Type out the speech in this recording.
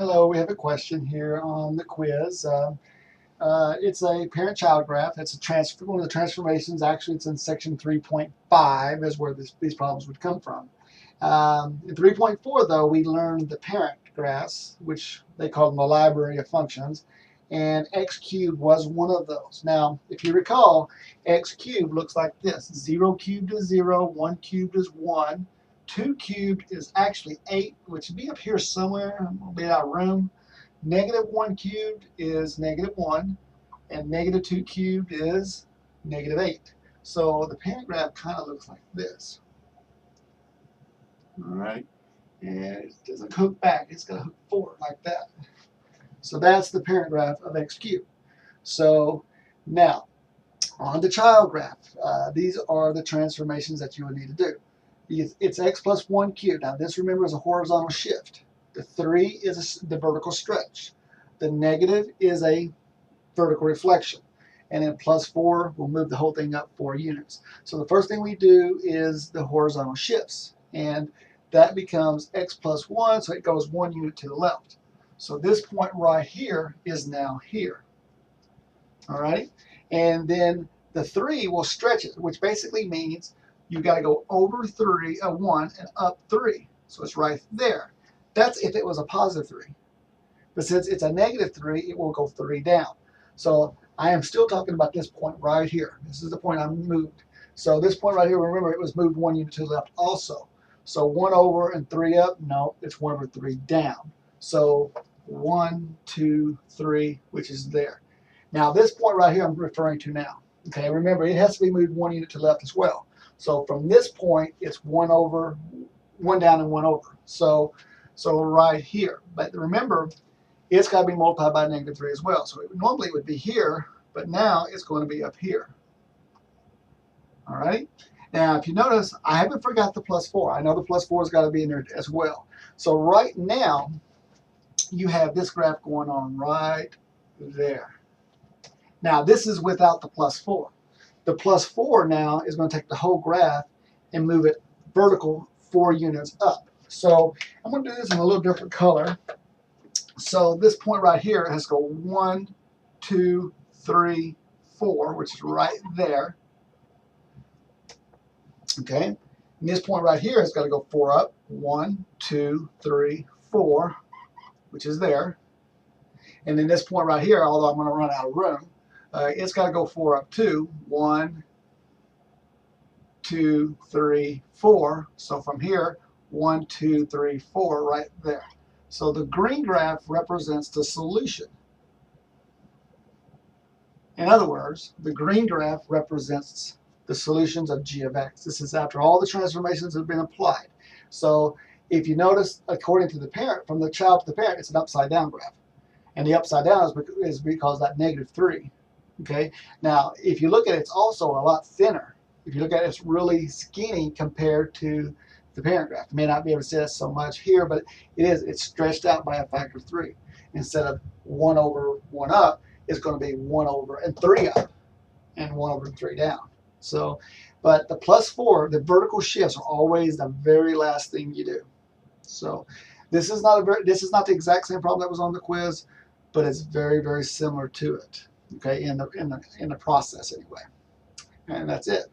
Hello, we have a question here on the quiz. It's a parent-child graph. It's one of the transformations. Actually, it's in section 3.5 is where these problems would come from. In 3.4, though, we learned the parent graphs, which they call them the library of functions, and x cubed was one of those. Now, if you recall, x cubed looks like this. 0 cubed is 0, 1 cubed is 1. 2 cubed is actually 8, which would be up here somewhere. It'll be out of room. Negative 1 cubed is negative 1, and negative 2 cubed is negative 8. So the parent graph kind of looks like this. All right, and it doesn't hook back. It's going to hook forward like that. So that's the parent graph of x cubed. So now on the child graph, these are the transformations that you would need to do. It's x plus 1 cubed. Now this, remember, is a horizontal shift. The 3 is the vertical stretch. The negative is a vertical reflection. And then plus 4 will move the whole thing up 4 units. So the first thing we do is the horizontal shifts. And that becomes x plus 1, so it goes 1 unit to the left. So this point right here is now here. All right? And then the 3 will stretch it, which basically means you've got to go over 1 and up 3. So it's right there. That's if it was a positive 3. But since it's a negative 3, it will go 3 down. So I am still talking about this point right here. This is the point I moved. So this point right here, remember, it was moved 1 unit to the left also. So 1 over and 3 up? No, it's 1 over 3 down. So 1, 2, 3, which is there. Now this point right here I'm referring to now. Okay, remember, it has to be moved 1 unit to the left as well. So from this point, it's 1 down and 1 over. So right here. But remember, it's got to be multiplied by negative 3 as well. So normally it would be here, but now it's going to be up here. All right. Now, if you notice, I haven't forgot the plus 4. I know the plus 4 has got to be in there as well. So right now, you have this graph going on right there. Now, this is without the plus 4. The plus 4 now is going to take the whole graph and move it vertical 4 units up. So I'm going to do this in a little different color. So this point right here has to go 1, 2, 3, 4, which is right there. Okay. And this point right here has got to go 4 up. 1, 2, 3, 4, which is there. And then this point right here, although I'm going to run out of room, it's got to go 4 up too. 1, 2, 3, 4. So from here, 1, 2, 3, 4, right there. So the green graph represents the solution. In other words, the green graph represents the solutions of g of x. This is after all the transformations have been applied. So if you notice, according to the parent, from the child to the parent, it's an upside down graph. And the upside down is because that negative 3. Okay. Now, if you look at it, it's also a lot thinner. If you look at it, it's really skinny compared to the parent graph. You may not be able to see that so much here, but it is. It's stretched out by a factor of 3. Instead of 1 over 1 up, it's going to be 1 over and 3 up and 1 over and 3 down. So, but the plus 4, the vertical shifts are always the very last thing you do. So this is not the exact same problem that was on the quiz, but it's very, very similar to it. Okay, in the process anyway. And that's it.